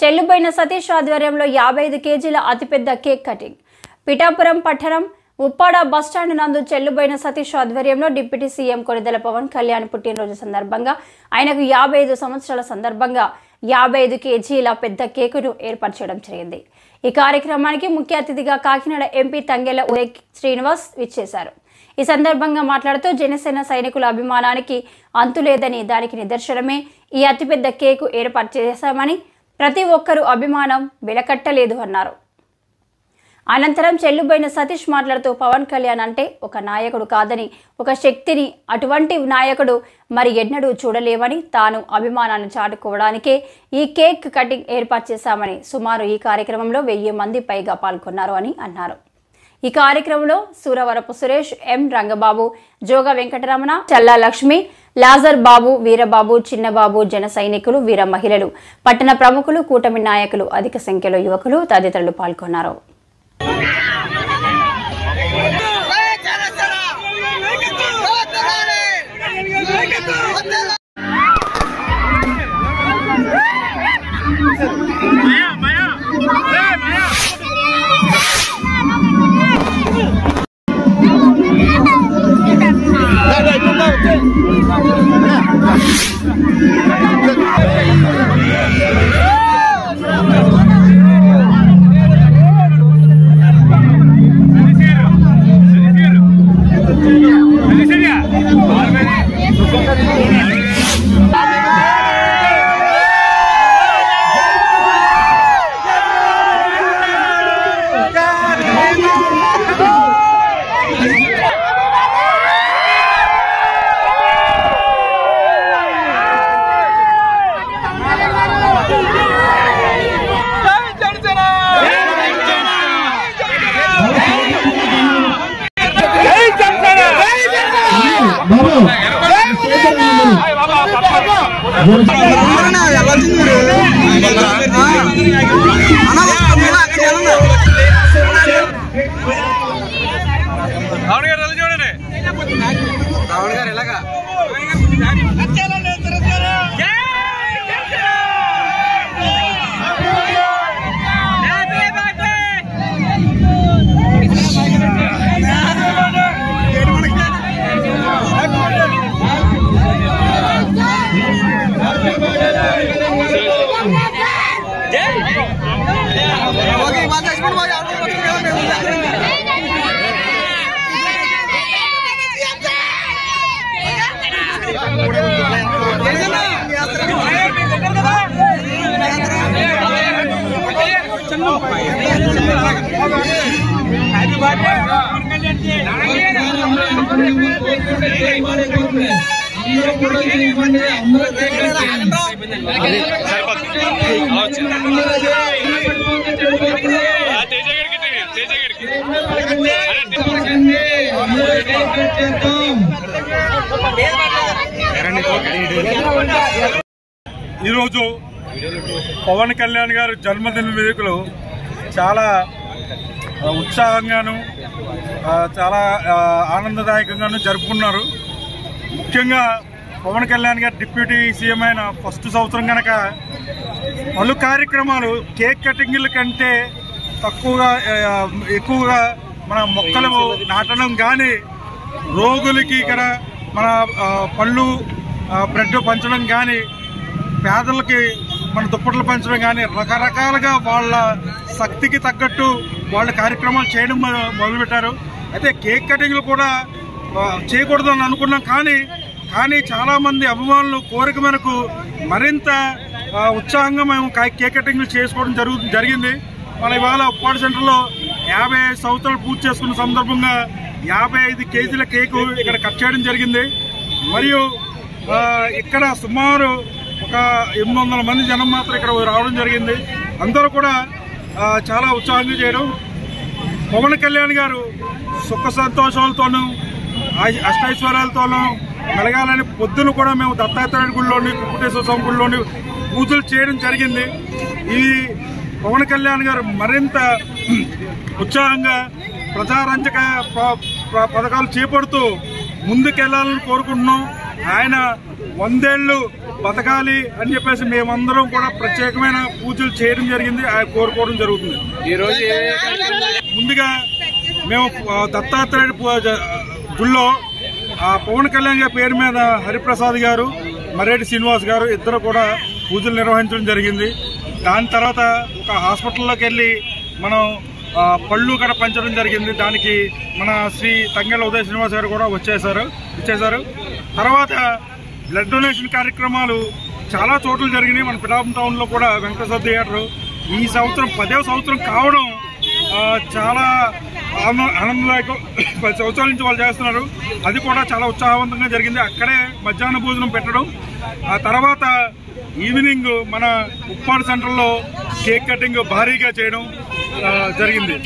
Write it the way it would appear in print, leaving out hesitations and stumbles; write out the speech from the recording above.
చెల్లుబోయిన సతీష్ ఆధ్వర్యంలో 55 కేజీల అతిపెద్ద కేక్ కటింగ్. పిఠాపురం పట్టణం ఉప్పాడ బస్టాండ్ నందు చెల్లుబోయిన సతీష్ ఆధ్వర్యంలో డిప్యూటీ సీఎం కొణిదెల పవన్ కళ్యాణ్ పుట్టినరోజు సందర్భంగా ఆయనకు 55 సంవత్సరాల సందర్భంగా 55 కేజీల పెద్ద కేకును ఏర్పాటు చేయడం జరిగింది. ఈ కార్యక్రమానికి ముఖ్య అతిథిగా కాకినాడ ఎంపీ తంగెళ్ల ఉదయ్ శ్రీనివాస్ విచ్చేశారు. ఈ సందర్భంగా మాట్లాడుతూ జనసేన సైనికుల అభిమానానికి అంతులేదని, దానికి నిదర్శనమే ఈ అతిపెద్ద కేకు ఏర్పాటు చేశామని, ప్రతి ఒక్కరూ అభిమానం వెలకట్టలేదు అన్నారు. అనంతరం చెల్లుబోయిన సతీష్ మాట్లాడుతూ పవన్ కళ్యాణ్ అంటే ఒక నాయకుడు కాదని, ఒక శక్తిని, అటువంటి నాయకుడు మరి ఎన్నడూ చూడలేమని, తాను అభిమానాన్ని చాటుకోవడానికే ఈ కేక్ కటింగ్ ఏర్పాటు చేశామని, సుమారు ఈ కార్యక్రమంలో 1000 మంది పైగా పాల్గొన్నారు అని అన్నారు. ఈ కార్యక్రమంలో సూరవరపు సురేష్, ఎం రంగబాబు, జోగ వెంకటరమణ, చల్లా లక్ష్మి, లాజర్ బాబు, వీరబాబు, చిన్నబాబు, జన సైనికులు, వీర మహిళలు, పట్టణ ప్రముఖులు, కూటమి నాయకులు, అధిక సంఖ్యలో యువకులు తదితరులు పాల్గొన్నారు. ఈరోజు పవన్ కళ్యాణ్ గారు జన్మదిన వేడుకలు చాలా ఉత్సాహంగాను చాలా ఆనందదాయకంగాను జరుపుకున్నారు. ముఖ్యంగా పవన్ కళ్యాణ్ గారు డిప్యూటీ సీఎం అయిన ఫస్ట్ సంవత్సరం కనుక పలు కార్యక్రమాలు కేక్ కటింగ్ల కంటే ఎక్కువగా మన మొక్కలు నాటడం కానీ, రోగులకి ఇక్కడ మన పళ్ళు బ్రెడ్ పంచడం కానీ, పేదలకి మన దుప్పట్లు పంచడం కానీ, రకరకాలుగా వాళ్ళ శక్తికి తగ్గట్టు వాళ్ళ కార్యక్రమాలు చేయడం మొదలుపెట్టారు. అయితే కేక్ కటింగ్లు కూడా చేయకూడదు అని అనుకున్నాం. కానీ చాలామంది అభిమానులు కోరిక మేరకు మరింత ఉత్సాహంగా మేము కేక్ కటింగ్లు చేసుకోవడం జరిగింది. మన ఇవాళ ఉప్పాడ సెంటర్లో 55 సంవత్సరాలు పూర్తి చేసుకున్న సందర్భంగా 55 కేజీల కేకు ఇక్కడ కట్ చేయడం జరిగింది. మరియు ఇక్కడ సుమారు ఒక 800 మంది జనం మాత్రం ఇక్కడ రావడం జరిగింది. అందరూ కూడా చాలా ఉత్సాహంగా చేయడం. పవన్ కళ్యాణ్ గారు సుఖ సంతోషాలతోనూ అష్టైశ్వర్యాలతోనూ మెలగాలని పొద్దున కూడా మేము దత్తాత్రేయ గుడిలోని, కుక్కుటేశ్వర స్వామి గుడిలోని పూజలు చేయడం జరిగింది. ఈ పవన్ కళ్యాణ్ గారు మరింత ఉత్సాహంగా ప్రజారంజక పథకాలు చేపడుతూ ముందుకెళ్లాలని కోరుకుంటున్నాం. ఆయన 100 ఏళ్లు బతకాలి అని చెప్పేసి మేమందరం కూడా ప్రత్యేకమైన పూజలు చేయడం జరిగింది, కోరుకోవడం జరుగుతుంది. ముందుగా మేము దత్తాత్రేయుడు గుళ్ళో పవన్ కళ్యాణ్ గారి పేరు మీద హరిప్రసాద్ గారు, మర్రెడ్డి శ్రీనివాస్ గారు ఇద్దరు కూడా పూజలు నిర్వహించడం జరిగింది. దాని తర్వాత ఒక హాస్పిటల్లోకి వెళ్ళి మనం పళ్ళు కూడా పంచడం జరిగింది. దానికి మన శ్రీ తంగెళ్ళ ఉదయ శ్రీనివాస్ గారు కూడా ఇచ్చేశారు. తర్వాత బ్లడ్ డొనేషన్ కార్యక్రమాలు చాలా చోట్ల జరిగినాయి. మన పిఠాపురం టౌన్లో కూడా వెంకటేశ్వర థియేటర్ ఈ సంవత్సరం 10వ సంవత్సరం కావడం చాలా ఆనందదాయకం. 10 సంవత్సరాల నుంచి వాళ్ళు చేస్తున్నారు. అది కూడా చాలా ఉత్సాహవంతంగా జరిగింది. అక్కడే మధ్యాహ్న భోజనం పెట్టడం, ఆ తర్వాత ఈవినింగ్ మన ఉప్పాడు సెంటర్లో కేక్ కటింగ్ భారీగా చేయడం జరిగింది.